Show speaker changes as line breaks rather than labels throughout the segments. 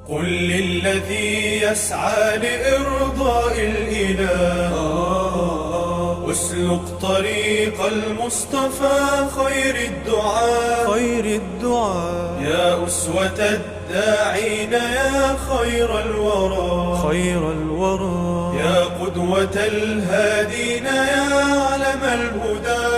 قل للذي يسعى لإرضاء الإله اسلك طريق المصطفى خير الدعاء يا أسوة الداعين يا خير الورى يا قدوة الهادين يا علم الهدى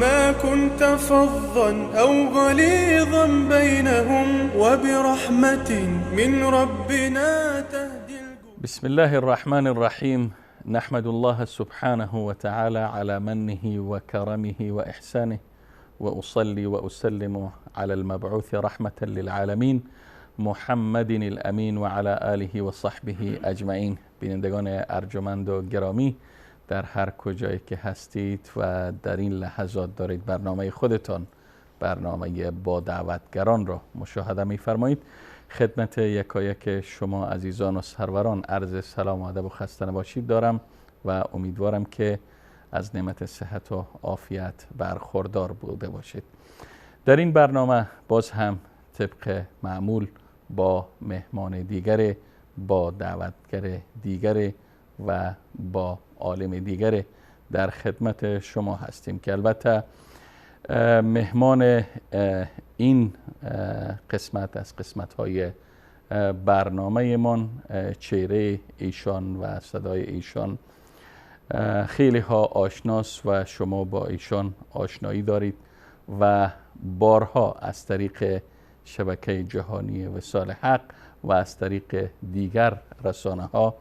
ما كنت فظا أو غليظا بينهم وبرحمة من ربنا تهدي
بسم الله الرحمن الرحيم. نحمد الله سبحانه وتعالى على منه وكرمه وإحسانه، وأصلي وأسلم على المبعوث رحمة للعالمين محمد الأمين وعلى آله و صحبه اجمعین. بینندگان ارجمند و گرامی، در هر کجایی که هستید و در این لحظات دارید برنامه خودتان، برنامه با دعوتگران را مشاهده می‌فرمایید، خدمت یکایک شما عزیزان و سروران عرض سلام و ادب و خسته نباشید دارم و امیدوارم که از نعمت صحت و عافیت برخوردار بوده باشید. در این برنامه باز هم طبق معمول با مهمان دیگر، با دعوتگر دیگر و با عالم دیگر در خدمت شما هستیم که البته مهمان این قسمت از قسمت‌های برنامه من، چهره ایشان و صدای ایشان خیلی ها آشناست و شما با ایشان آشنایی دارید و بارها از طریق شبکه جهانی وصال حق و از طریق دیگر رسانه ها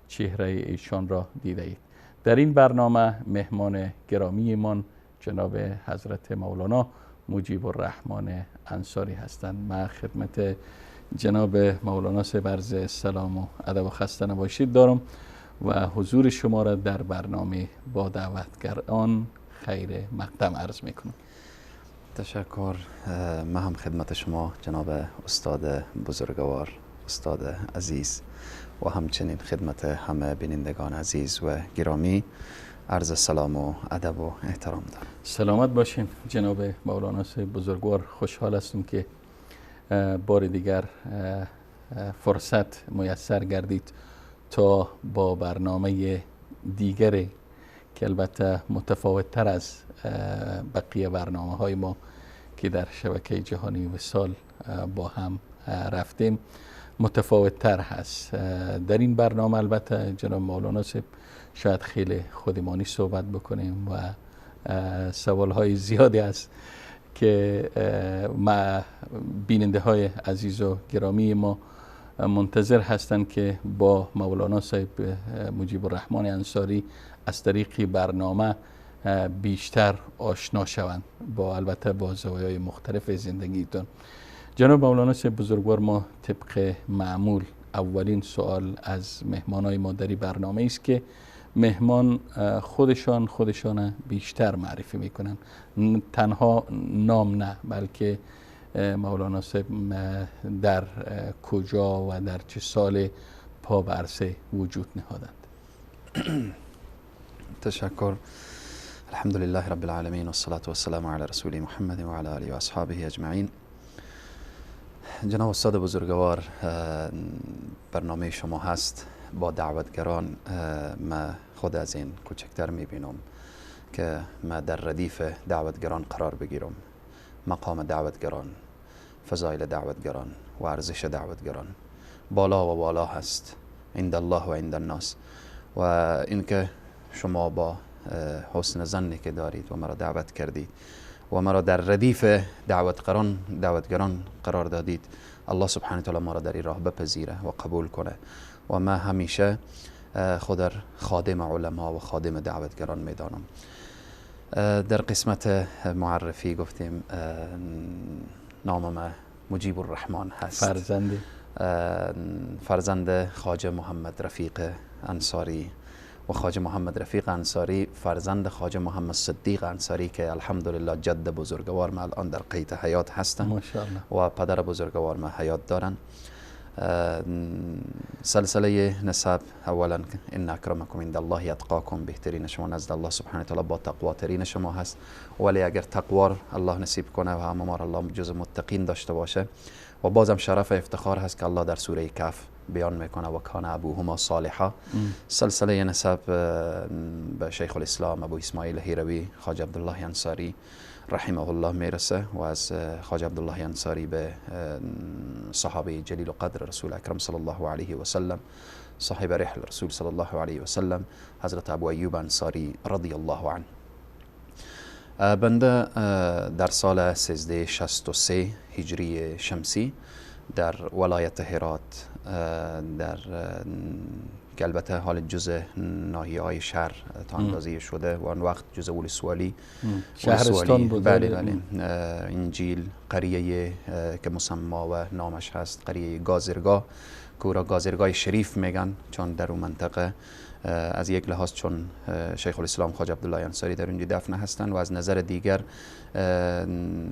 چهره ایشان را دیده اید. در این برنامه مهمان گرامی من جناب حضرت مولانا مجیب الرحمن انصاری هستند. من خدمت جناب مولانا عرض سلام و ادب و خسته نباشید دارم و حضور شما را در برنامه با دعوتگران خیر مقدم عرض میکنم.
تشکر. من هم خدمت شما جناب استاد بزرگوار، استاد عزیز و همچنین خدمت همه بینندگان عزیز و گرامی عرض سلام و ادب و احترام دارم.
سلامت باشین جناب مولانا بزرگوار. خوشحال هستم که بار دیگر فرصت میسر گردید تا با برنامه دیگری که البته متفاوت تر از بقیه برنامه های ما که در شبکه جهانی وصال با هم رفتیم متفاوت تر هست. در این برنامه البته جناب مولانا شاید خیلی خودمانی صحبت بکنیم و سوال های زیادی است که ما بیننده های عزیز و گرامی ما منتظر هستند که با مولانا صاحب مجیب الرحمن انصاری از طریق برنامه بیشتر آشنا شوند، با البته با زوایای مختلف زندگیتون. جناب مولانا بزرگوار، ما طبق معمول اولین سوال از مهمانای ما در برنامه است که مهمان خودشان بیشتر معرفی میکنن، تنها نام نه بلکه مولانا صاحب در کجا و در چه سال پا به عرصه وجود نهادند.
تشکر. الحمدلله رب العالمین و الصلاة و السلام علی رسول محمد و علی آله و اصحابه اجمعین. جناب استاد بزرگوار، برنامه شما هست با دعوتگران. ما خود از این کوچکتر میبینم که ما در ردیف دعوتگران قرار بگیرم. مقام دعوتگران، فضایل دعوتگران و ارزش دعوتگران بالا و بالا هست عند الله و عند الناس، و اینکه شما با حسن ظنی که دارید و مرا دعوت کردید و مرا در ردیف دعوتگران قرار دادید، الله سبحانه و تعالی ما را در این راه بپذیره و قبول کنه و ما همیشه خود را خادم علما و خادم دعوتگران میدانم. در قسمت معرفی گفتیم نام ما مجیب الرحمن هست، فرزند خواجه محمد رفیق انصاری و خواجه محمد رفیق انصاری فرزند خواجه محمد صدیق انصاری که الحمدلله جد بزرگوار ما الان در قید حیات هستن
ماشاءالله
و پدر بزرگوار ما حیات دارن. سلسله نسب اولا ان اکرمکم عند الله یتقاکم، بهترین شما نزد الله سبحانه و تعالی با تقوا ترین شما هست، ولی اگر تقوا الله نصیب کنه و همه ما الله جز متقین داشته باشه و بازم شرف افتخار هست که الله در سوره کهف بیان میکنه و کان ابوهما صالحا. سلسله نسب به شیخ الاسلام ابو اسماعیل هیروی خواجه عبدالله انصاری رحمه الله میرسه و از خواجه عبدالله انصاری به صحابه جلیل و قدر رسول اکرم صلی الله علیه و سلم، صاحب رحل رسول صلی الله علیه و سلم، حضرت ابو ایوب انصاری رضی الله عنه. بنده در سال 1363 هجری شمسی در ولایت هرات، در که البته حال جزء ناحیه‌های شهر تا اندازه شده و آن وقت جزء ولسوالی
شهرستان بود.
بله انجیل، قریه که مسما و نامش هست قریه گازرگاه که او را گازرگاه شریف میگن، چون در اون منطقه از یک لحاظ چون شیخ الاسلام خواجه عبدالله انصاری در اونجا دفن هستند و از نظر دیگر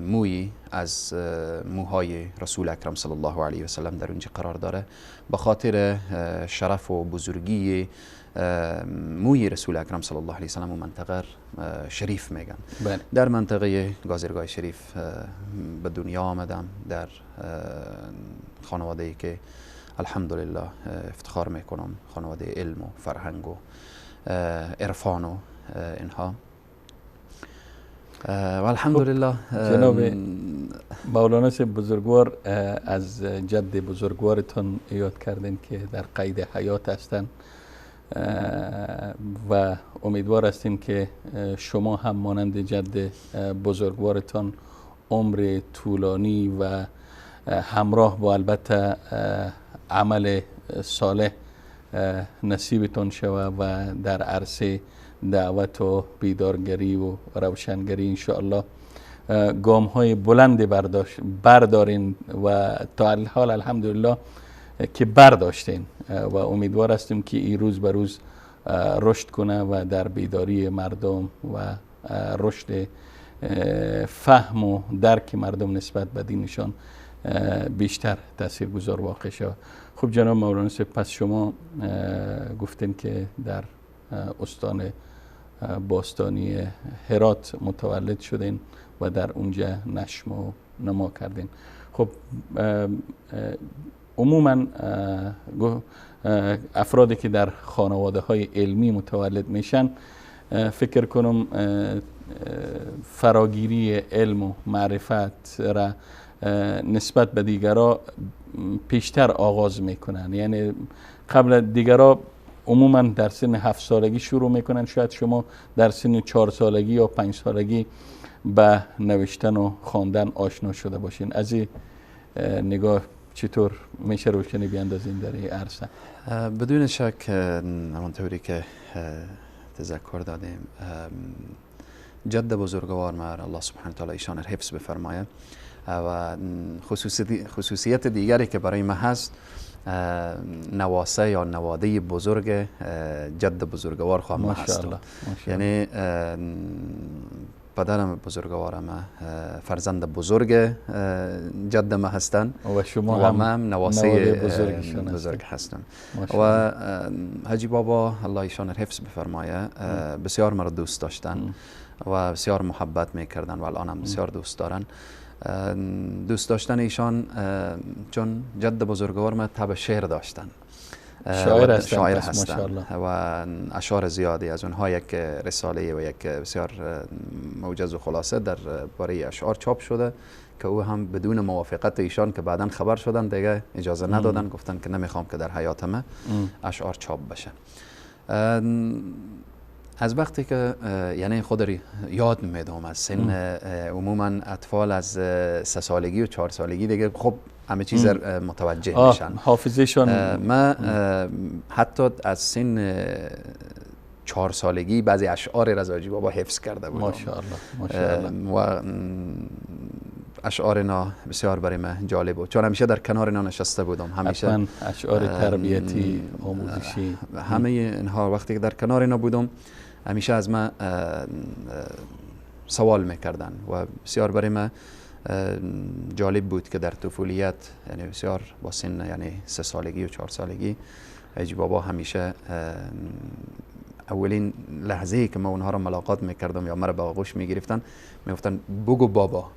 مویی از موهای رسول اکرم صلی الله علیه و سلم در اونجا قرار داره، به خاطر شرف و بزرگی موی رسول اکرم صلی الله علیه و سلم و منطقه شریف میگن. در منطقه گازرگاه شریف به دنیا آمدم، در خانواده‌ای که الحمدلله افتخار میکنم، خانواده علم و فرهنگ و عرفان و اینها و الحمدلله.
جناب مولانا بزرگوار از جد بزرگوارتون یاد کردین که در قید حیات هستن و امیدوار هستیم که شما هم مانند جد بزرگوارتان عمر طولانی و همراه با البته عمل صالح نصیبتون شود و در عرصه دعوت و بیدارگری و روشنگری انشاءالله گام های بلند بردارین و تا الحال الحمدلله که برداشتین و امیدوار هستیم که این روز به روز رشد کنه و در بیداری مردم و رشد فهم و درک مردم نسبت به دینشان بیشتر تاثیرگذار واقع شود. خب جناب مولانا، پس شما گفتین که در استان باستانی هرات متولد شدین و در اونجا نشم و نما کردین. خب عموما افرادی که در خانواده های علمی متولد میشن فکر کنم فراگیری علم و معرفت را نسبت به دیگرها پیشتر آغاز میکنن، یعنی قبل دیگرها عموما در سن 7 سالگی شروع میکنن، شاید شما در سن 4 سالگی یا 5 سالگی به نوشتن و خواندن آشنا شده باشین. از این نگاه چطور میشه روشنی بیاندازین در این عرصه؟
بدون شک همانطوری که تذکر دادیم جد بزرگوار مر الله سبحانه تعالی ایشان را حفظ بفرمایه و خصوصیت دیگری که برای ما هست نواسه یا نواده بزرگ جد بزرگوار خواهم هست. یعنی پدرم بزرگوارم فرزند بزرگ جد ما هستن
و شما
و من نواسه
بزرگ
هستم و حاجی بابا الله ایشان حفظ بفرمایه بسیار مرا دوست داشتن و بسیار محبت میکردن و الان هم بسیار دوست دارن. دوست داشتن ایشان چون جد بزرگوار ما طبع شعر داشتن، شاعر هستن و اشعار زیادی از اونها یک رساله و یک بسیار موجز و خلاصه در باره اشعار چاپ شده که او هم بدون موافقت ایشان که بعداً خبر شدن دیگه اجازه ندادن، گفتن که نمیخوام که در حیات ما اشعار چاپ بشه. از وقتی که یعنی خود یاد میدم از سن عموما اطفال از 3 سالگی و 4 سالگی دیگه خب همه چیز متوجه میشن،
حافظشون.
من حتی از سن 4 سالگی بعضی اشعار رضاجی بابا حفظ کرده بودم. ماشاءالله. و اشعار اینا بسیار برای من جالب بود چون همیشه در کنار اینا نشسته بودم، همیشه
اشعار تربیتی آموزشی
همه اینها وقتی که در کنار اینا بودم همیشه از من سوال میکردن و بسیار برای من جالب بود که در طفولیت یعنی بسیار با سن یعنی 3 سالگی و 4 سالگی حاجی بابا همیشه اولین لحظه‌ای که ما اونها را ملاقات میکردم یا مرا به آغوش میگرفتن میگفتن بگو بابا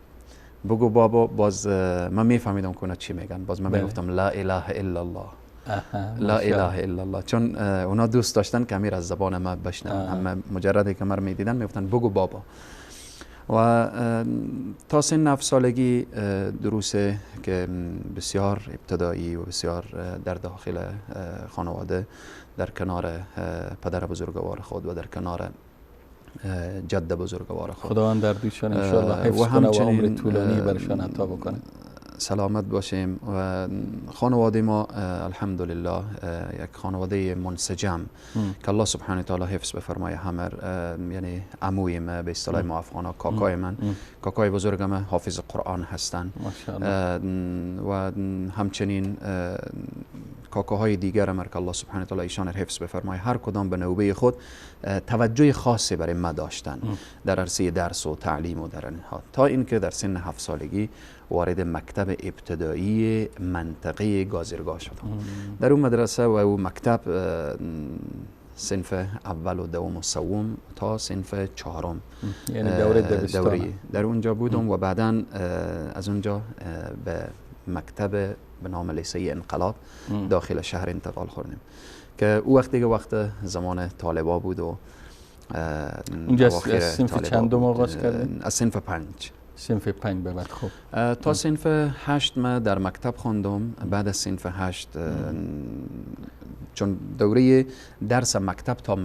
بگو بابا، باز من میفهمیدم که اونا چی میگن، باز من
بله.
میگفتم لا اله الا الله. لا
ماشاءالله.
اله الا الله، چون اونا دوست داشتن که امیر از زبان ما بشنون. همه مجردی که من میدیدن میگفتن بگو بابا. و تا سن 9 سالگی دروسه که بسیار ابتدایی و بسیار در داخل خانواده در کنار پدر بزرگوار خود و در کنار جد بزرگوار خود،
خداوند در دوشان انشاءالله حفظ
و
کنه و
همچنین
عمر طولانی برشان عطا بکنه.
سلامت باشیم. و خانواده ما الحمدلله یک خانواده منسجم که الله سبحانه و تعالی حفظ بفرمایه. همه یعنی عموی ما، به اصطلاح ما افغانا کاکای من، کاکای بزرگ من حافظ قرآن هستن و همچنین کاکاهای دیگر ما که الله سبحانه و تعالی ایشان حفظ بفرمایه، هر کدام به نوبه خود توجه خاصی برای ما داشتن در عرصه درس و تعلیم و در اینها، تا اینکه در سن 7 سالگی وارد مکتب ابتدایی منطقه گازرگاه شدم. در اون مدرسه و اون مکتب صنف اول و دوم و سوم تا صنف 4
یعنی دوره دبستان
در اونجا بودم و بعدا از اونجا به مکتب به نام لیسه انقلاب داخل شهر انتقال خوردیم که او وقت دیگه وقت زمان طالبا بود و
اونجا از صنف چندم آغاز کردیم؟
از صنف 5.
صنف 5 به بعد. خوب
تا صنف 8 ما در مکتب خوندم. بعد از صنف 8 چون دوره درس مکتب تا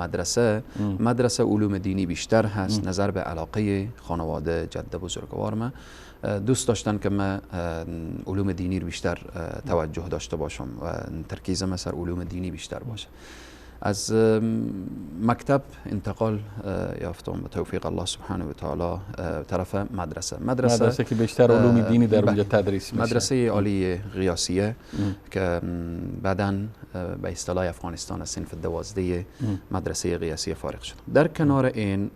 مدرسه علوم دینی بیشتر هست، نظر به علاقه خانواده جد بزرگوار ما دوست داشتن که من علوم دینی رو بیشتر توجه داشته باشم و ترکیزم سر علوم دینی بیشتر باشه. از مکتب انتقال یافتم به توفیق الله سبحانه و تعالی طرف مدرسه که
بیشتر علوم دینی در اونجا تدریس میشه.
مدرسه عالی قیاسیه که بعداً به اصطلاح افغانستان از صنف 12 مدرسه قیاسیه فارغ شدم. در کنار این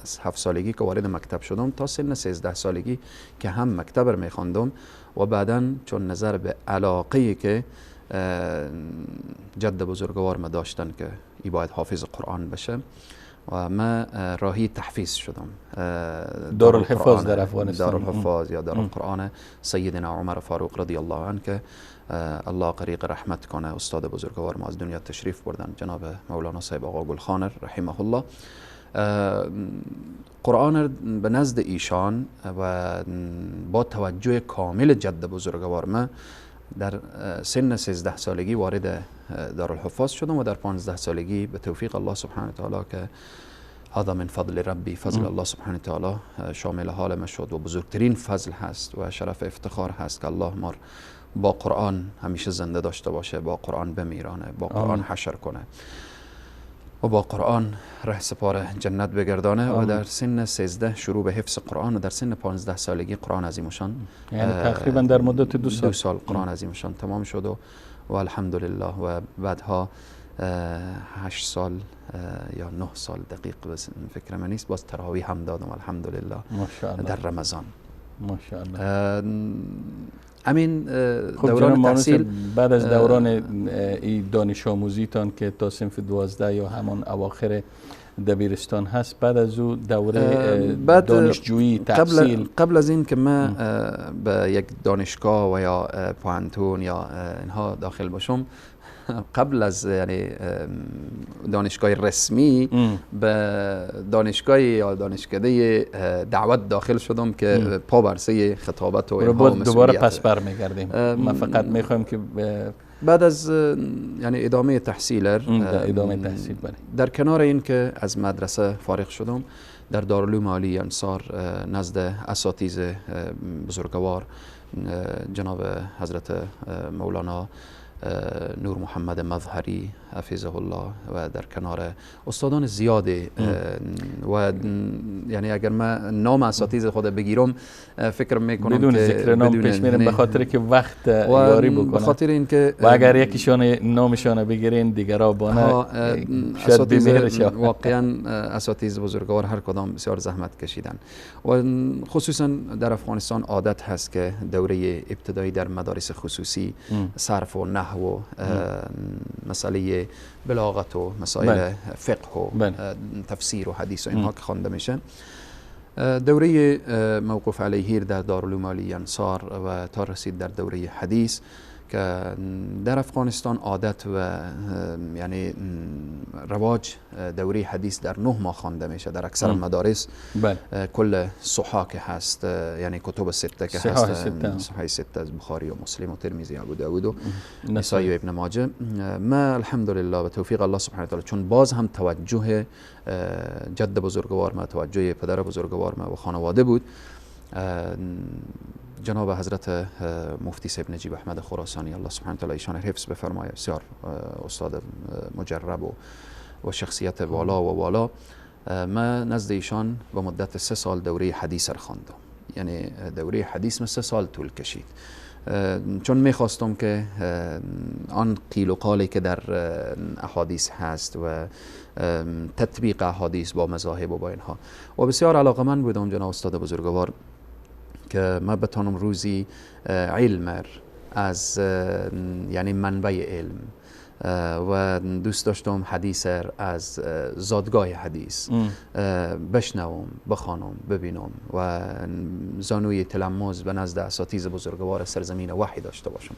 از 7 سالگی که وارد مکتب شدم تا سن 13 سالگی که هم مکتب رو میخواندم و بعداً چون نظر به علاقه که جد بزرگوار ما داشتن که ای باید حافظ قرآن بشه و ما راهی تحفیظ شدم.
دارالحفاظ در افغانستان،
دارالحفاظ یا دارالقرآن سیدنا عمر فاروق رضی الله عنه که الله غریق رحمت کنه، استاد بزرگوار ما از دنیا تشریف بردن، جناب مولانا صاحب آقا گلخانر رحمه الله. قرآن به نزد ایشان و با توجه کامل جد بزرگوار ما در سن 13 سالگی وارد دارالحفاظ شدم و در 15 سالگی به توفیق الله سبحانه و تعالی که هذا من فضل ربی، فضل الله سبحانه و تعالی شامل حال ما شد و بزرگترین فضل هست و شرف افتخار هست که الله ما با قرآن همیشه زنده داشته باشه، با قرآن بمیرانه، با قرآن حشر کنه و با قرآن ره سپار جنت بگردانه. و در سن 13 شروع به حفظ قرآن و در سن 15 سالگی قرآن عظیمشان،
یعنی تقریبا در مدت 2
سال قرآن عظیمشان تمام شد و الحمدلله و بعدها 8 سال یا 9 سال دقیق فکر من نیست باز تراویح هم دادم الحمدلله در رمضان.
ماشاءالله.
امین دوران تحصیل
بعد از دوران این دانش آموزیتان که تا صنف 12 یا همان اواخر دبیرستان هست، بعد از او دوره دانشجویی تحصیل
قبل از این که من به یک دانشگاه و یا پوهنتون یا اینها داخل باشم، قبل از یعنی دانشگاه رسمی به دانشگاه یا دانشکده دعوت داخل شدم که پا برسه خطابت و اینها و
دوباره پس برمیگردیم. ما فقط میخوایم که
بعد از یعنی ادامه تحصیل در کنار این که از مدرسه فارغ شدم، در دارالعلوم عالی انصار نزد اساتید بزرگوار جناب حضرت مولانا نور محمد مظهری حفظه الله و در کنار استادان زیاده و یعنی اگر من نام اساتید خود بگیرم فکر میکنم
بدون ذکر نام پیش میرم، به خاطر که وقت یاری بکنم،
به خاطر اینکه
و اگر یکیشون نامشون بگیرین دیگرها بانه شاید بمیرش.
واقعا اساتید بزرگوار هر کدام بسیار زحمت کشیدن و خصوصا در افغانستان عادت هست که دوره ابتدایی در مدارس خصوصی صرف و نحو و مسئله بلاغت و مسائل فقه و تفسیر و حدیث و اینها که خوانده میشه. دوره موقوف علیهیر در دارالعلوم عالی انصار و تا رسید در دوره حدیث که در افغانستان عادت و یعنی رواج دوره حدیث در 9 ماه خوانده میشه در اکثر مدارس. کل صحاح که هست یعنی کتب سته که هست، صحیح سته از بخاری و مسلم و ترمذی و ابو داود و نسائی و ابن ماجه. ما الحمدلله و توفیق الله سبحانه و تعالی چون باز هم توجه جد بزرگوار ما، توجه پدر بزرگوار ما و خانواده بود، جناب حضرت مفتی صاحب نجیب احمد خراسانی الله سبحانه و تعالی ایشان حفظ بفرمایه، بسیار استاد مجرب و شخصیت والا و والا، من نزد ایشان به مدت 3 سال دوره حدیث را خواندم. یعنی دوره حدیث من 3 سال طول کشید، چون میخواستم که آن قیل و قالی که در احادیث هست و تطبیق احادیث با مذاهب و با اینها، و بسیار علاقمند بودم جناب استاد بزرگوار که ما بتانم روزی علم از یعنی منبع علم و دوست داشتم حدیث از زادگاه حدیث بشنوم، بخوانم، ببینم و زانوی تلمذ به نزد اساتید بزرگوار سرزمین وحی داشته باشم،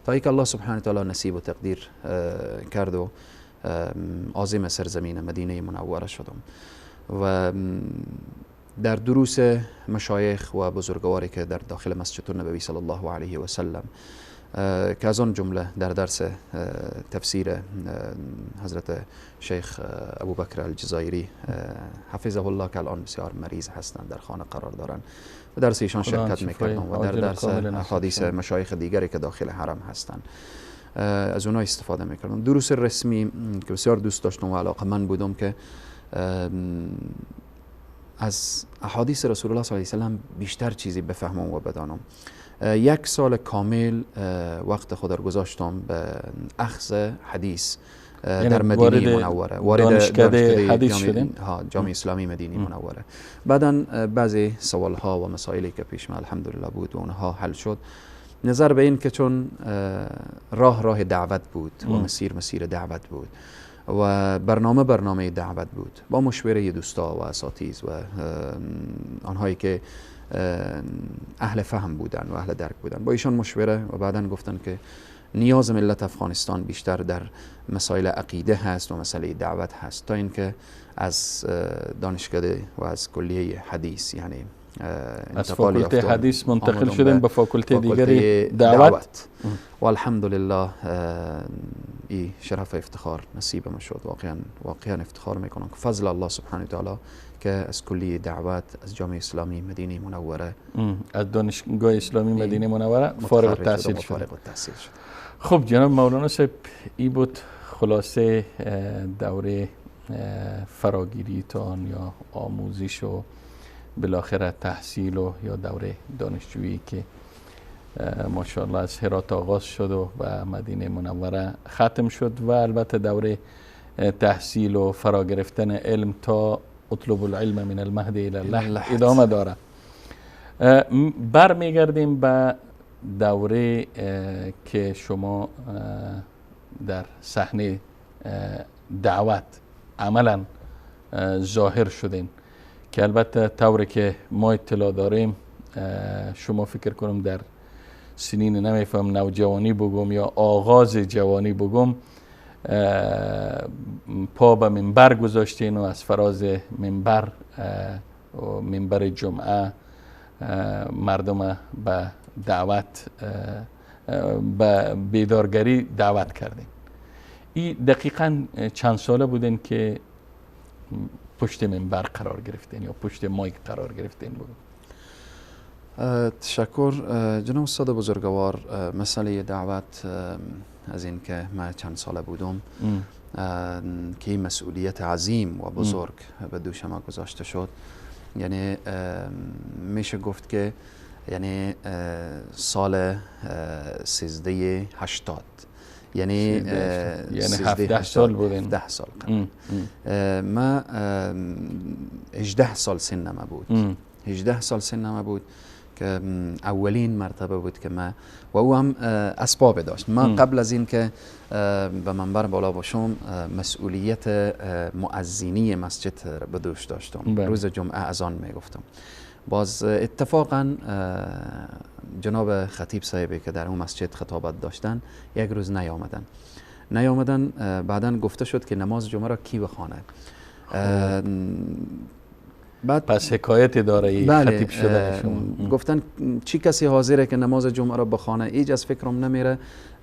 تا اینکه الله سبحانه و تعالی نصیب و تقدیر کرد و عازم سرزمین مدینه منوره شدم و در دروس مشایخ و بزرگواری که در داخل مسجد النبوی صلی الله علیه و سلم که از آن جمله در درس تفسیر حضرت شیخ ابوبکر الجزایری حفظه الله که الان بسیار مریض هستند در خانه قرار دارند و درس ایشان شرکت میکردم و در درس احادیث مشایخ دیگری که داخل حرم هستند از اونها استفاده میکردم. دروس رسمی که بسیار دوست داشتم و علاقه‌مند بودم که از احادیث رسول الله صلی الله علیه و سلم بیشتر چیزی بفهمم و بدانم. 1 سال کامل وقت خود را گذاشتم به اخذ حدیث در مدینه منوره، وارد دانشکده حدیث شدیم جامعه اسلامی مدینه منوره. بعداً بعضی سوال ها و مسائلی که پیش من الحمدلله بود و اونها حل شد، نظر به این که چون راه دعوت بود و مسیر دعوت بود و برنامه دعوت بود با مشوره دوستا و اساتید و آنهایی که اهل فهم بودن و اهل درک بودن، با ایشان مشوره و بعداً گفتن که نیاز ملت افغانستان بیشتر در مسائل عقیده هست و مسئله دعوت هست تا اینکه از دانشکده و از کلیه حدیث یعنی
از فاکولته حدیث منتقل شدیم به فاکولته دیگری دعوت
و الحمدلله این شرف افتخار نصیب ما شد. واقعا افتخار میکنم که فضل الله سبحانه و تعالی که از کلیه دعوت از جامعه اسلامی مدینه منوره
از دانشگاه اسلامی مدینه منوره فارغ التحصیل شد. خب جناب مولانا صاحب، این بود خلاصه دوره فراگیری تان یا آموزش و بالاخره تحصیل و یا دوره دانشجویی که ماشاءالله از هرات آغاز شد و به مدینه منوره ختم شد و البته دوره تحصیل و فرا گرفتن علم تا اطلب العلم من المهد الى اللحد ادامه داره. برمیگردیم به دوره که شما در صحنه دعوت عملا ظاهر شدین که البته طوری که ما اطلاع داریم شما فکر کنم در سنین نمیفهم نوجوانی بگم یا آغاز جوانی بگم پا به منبر گذاشتین و از فراز منبر جمعه مردم به دعوت به بیدارگری دعوت کردین. این دقیقاً چند ساله بودین که پشت منبر قرار گرفتین یا پشت مایک قرار گرفتین؟
تشکر جناب استاد بزرگوار. مسئله دعوت از این که من چند ساله بودم که مسئولیت عظیم و بزرگ به دوش ما گذاشته شد، یعنی میشه گفت که یعنی سال 1380 یعنی
17 سال بودین.
17 سال ما 18 سال سنم بود 18 سال سنم بود که اولین مرتبه بود که من و او هم اسباب داشت. من قبل از این که به منبر بالا باشم مسئولیت مؤذنی مسجد به دوش داشتم. روز جمعه اذان میگفتم. باز اتفاقا جناب خطیب صاحبی که در اون مسجد خطابت داشتن یک روز نیامدن. بعداً گفته شد که نماز جمعه را کی بخوانه. بعد
پس حکایتی داره خطیب شده شما.
گفتن چی کسی حاضره که نماز جمعه را بخوانه؟ ایج از فکرم نمیره.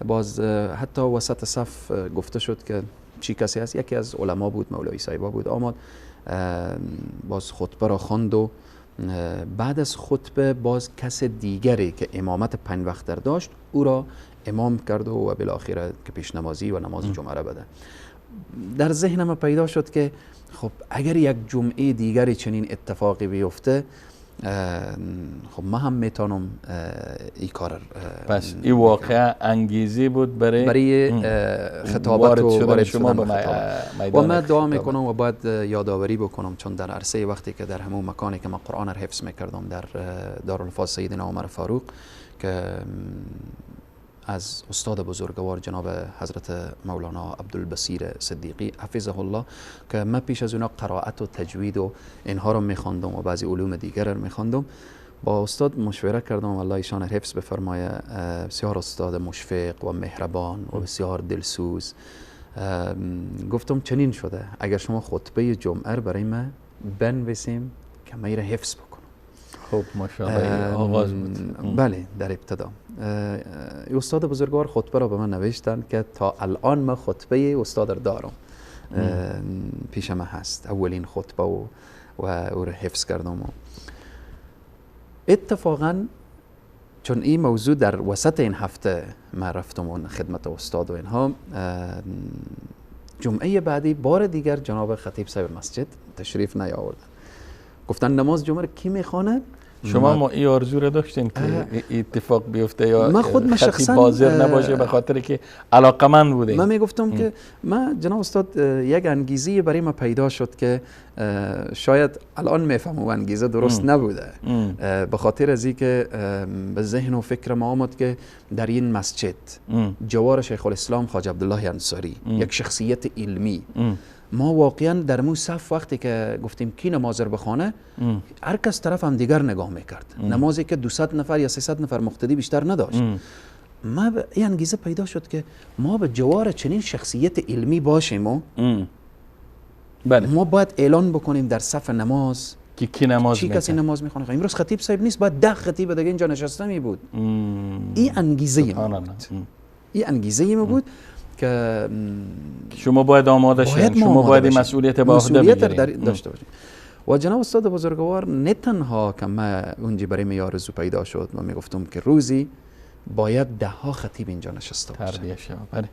باز حتی وسط صف گفته شد که چی کسی هست. یکی از علما بود، مولوی صاحبا بود، آمد باز خطبه را خواند و بعد از خطبه باز کس دیگری که امامت 5 وقت داشت او را امام کرد و بالاخره که پیش نمازی و نماز جمعه را بده. در ذهنم پیدا شد که خب اگر یک جمعه دیگری چنین اتفاقی بیفته خب ما هم میتونم این کار.
پس این واقعا انگیزه بود برای
خطابت و وارد
شما به
و من دعا میکنم و باید یادآوری بکنم، چون در عرصه وقتی که در همون مکانی که من قرآن را حفظ میکردم در دارالحفاظ سیدنا عمر فاروق که از استاد بزرگوار جناب حضرت مولانا عبدالبصیر صدیقی حفظه الله که من پیش از اونا قرائت و تجوید و اینها رو میخواندم و بعضی علوم دیگر رو میخواندم، با استاد مشوره کردم الله ایشان حفظ بفرمایه. بسیار استاد مشفق و مهربان و بسیار دلسوز. گفتم چنین شده اگر شما خطبه جمعه برای من بنویسیم که من را حفظ بکنم.
خب ماشاءالله آغاز بود.
بله در ابتدا استاد بزرگوار خطبه را به من نوشتن که تا الان من خطبه استاد را دارم، پیش من هست، اولین خطبه و او را حفظ کردم. اتفاقا چون این موضوع در وسط این هفته من رفتم و خدمت استاد و اینها، جمعه بعدی بار دیگر جناب خطیب صاحب مسجد تشریف نیاوردن. گفتن نماز جمعه را کی میخوانه؟
شما ما این آرزو رو داشتین که اتفاق بیفته یا
من خود
خطیب حاضر نباشه به خاطر که علاقمند بوده؟
من میگفتم که من جناب استاد یک انگیزه برای ما پیدا شد که شاید الان میفهمم و انگیزه درست نبوده، به خاطر از اینکه به ذهن و فکر ما آمد که در این مسجد جوار شیخ الاسلام خواجه عبدالله انصاری یک شخصیت علمی، ما واقعا در مو صف وقتی که گفتیم کی نماز رو بخوانه هر کس طرف هم دیگر نگاه میکرد. نمازی که 200 نفر یا 300 نفر مقتدی بیشتر نداشت. ما این انگیزه پیدا شد که ما به جوار چنین شخصیت علمی باشیم و ما باید اعلان بکنیم در صف نماز
که کی نماز
چی کسی نماز میخونه. امروز خطیب صاحب نیست، باید 10 خطیب دیگه اینجا نشسته می بود. این انگیزه ما بود. این انگیزه ما بود که
شما باید آماده شید، شما باید مسئولیت با عهده بگیرید
داشته باشید. و جناب استاد بزرگوار نه تنها که من اونجا برای من آرزو پیدا شد و میگفتم که روزی باید 10 خطیب اینجا نشسته باشه.
تربیه شود.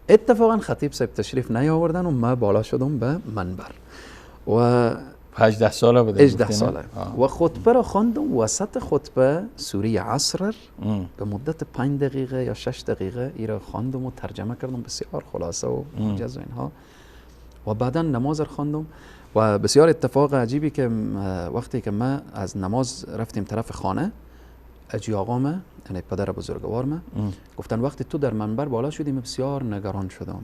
اتفاقا خطیب صاحب تشریف نیاوردن و من بالا شدم به منبر و
18 ساله بوده.
18 ساله و خطبه را خواندم. وسط خطبه سوره عصر به مدت 5 دقیقه یا 6 دقیقه ای را خواندم و ترجمه کردم، بسیار خلاصه و موجز و اینها. و بعدا نماز را خواندم و بسیار اتفاق عجیبی که وقتی که ما از نماز رفتیم طرف خانه، اجی آقام یعنی پدر بزرگوار ما گفتن وقتی تو در منبر بالا شدی من بسیار نگران شدم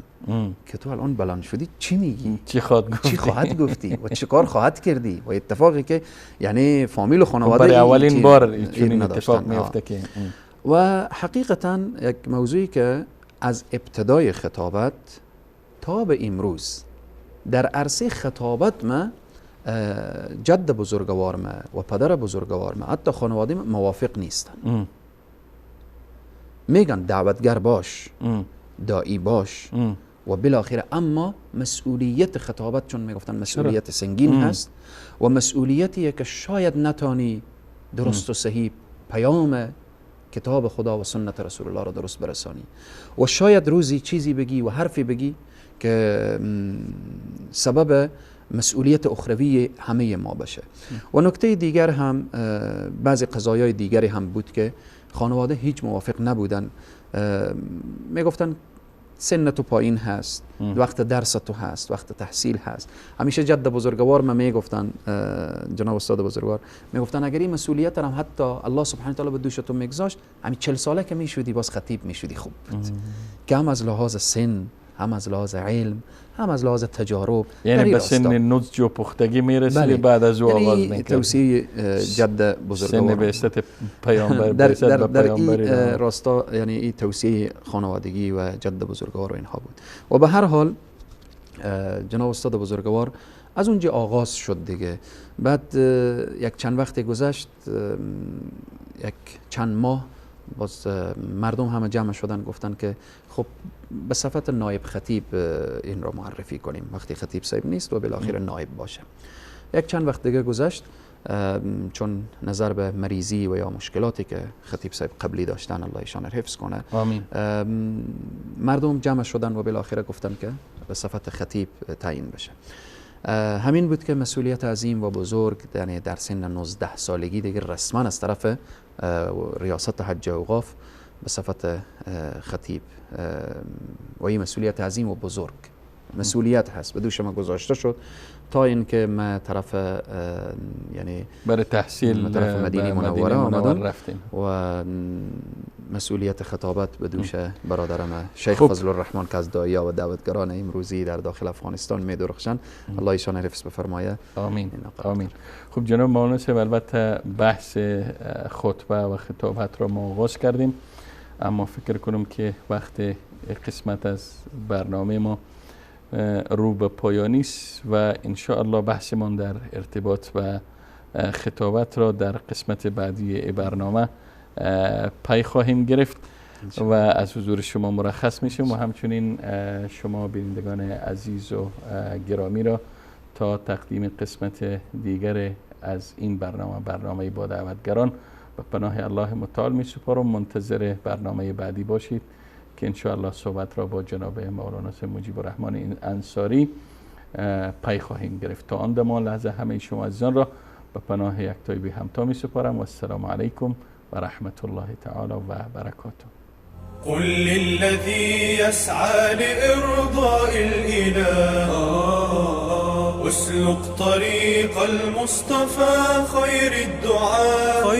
که تو الان بلند شدی چی میگی؟
چی خواهد
گفتی و چه کار خواهد کردی؟ و اتفاقی که یعنی فامیل و خانواده
برای اولین بار چنین اتفاق میفته که
و حقیقتا یک موضوعی که از ابتدای خطابت تا به امروز در عرصه خطابت ما جد بزرگوار ما و پدر بزرگوار ما حتی خانواده موافق نیستن. میگن دعوتگر باش، داعی باش و بالاخره اما مسئولیت خطابت، چون میگفتن مسئولیت سنگین هست و مسئولیتیه که شاید نتانی درست و صحیح پیام کتاب خدا و سنت رسول الله را درست برسانی و شاید روزی چیزی بگی و حرفی بگی که سبب مسئولیت اخروی همه ما بشه. و نکته دیگر هم بعضی قضایای دیگری هم بود که خانواده هیچ موافق نبودن. میگفتن سن تو پایین هست، وقت درس تو هست، وقت تحصیل هست. همیشه جد بزرگوار ما میگفتن، جناب استاد بزرگوار میگفتن اگر این مسئولیت هم حتی الله سبحانه و تعالی به دوش تو میگذاشت، همین 40 ساله که میشودی باز خطیب میشودی خوب بود. که هم از لحاظ سن، هم از لحاظ علم، هم از لحاظ تجارب،
یعنی به سن نضج و پختگی میرسیدی بعد از او آغاز میکردی.
توصیه جد بزرگوار
سن بعثت پیامبر،
در این راستا یعنی این توصیه خانوادگی و جد بزرگوار و اینها بود. و به هر حال جناب استاد بزرگوار از اونجا آغاز شد دیگه. بعد یک چند وقت گذشت، یک چند ماه باز مردم همه جمع شدن گفتن که خب به صفت نایب خطیب این را معرفی کنیم، وقتی خطیب صاحب نیست و بالاخره نایب باشه. یک چند وقت دیگه گذشت، چون نظر به مریضی و یا مشکلاتی که خطیب صاحب قبلی داشتن الله ایشان حفظ کنه،
آمین،
مردم جمع شدن و بالاخره گفتن که به صفت خطیب تعیین بشه. همین بود که مسئولیت عظیم و بزرگ یعنی در سن 19 سالگی دیگه رسما از طرف ریاست حج اوقاف به صفت خطیب و این مسئولیت عظیم و بزرگ مسئولیت هست به دوش ما گذاشته شد تا اینکه ما طرف یعنی
برای تحصیل
طرف مدینه منوره آمدم
رفتیم
و مسئولیت خطابت به دوش برادرم شیخ فضل الرحمن که از داعیه و دعوتگران امروزی در داخل افغانستان می درخشن، الله ایشان حفظ بفرمایه.
آمین آمین. خب جناب مولانا صاحب، البته بحث خطبه و خطابت را ما آغاز کردیم، اما فکر کنم که وقت قسمت از برنامه ما رو به پایانی است و ان شاء الله بحثمان در ارتباط و خطابت را در قسمت بعدی برنامه پی خواهیم گرفت و از حضور شما مرخص میشیم و همچنین شما بینندگان عزیز و گرامی را تا تقدیم قسمت دیگر از این برنامه با دعوتگران به پناه الله متعال می سپارم. منتظر برنامه بعدی باشید که انشاءالله صحبت را با جناب مولانا مجیب الرحمن انصاری پی خواهیم گرفت. تا آن دمان لحظه همه شما عزیزان را به پناه یکتای بی همتا می سپارم و السلام علیکم و رحمت الله تعالی و برکاته.
قل للذي يسعى لإرضاء الإله اسلك طريق المصطفى خير الدعاء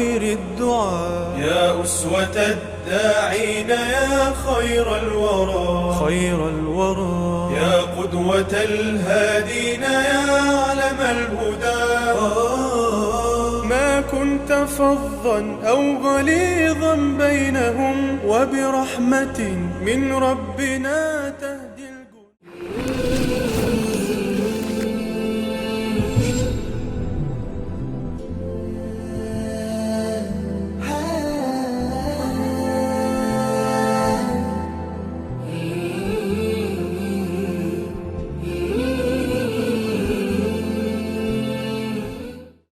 يا أسوة الداعين يا خير الورى يا قدوة الهادين يا علم الهدى ما كنت فظا أو غليظا بينهم وبرحمة من ربنا تهدى.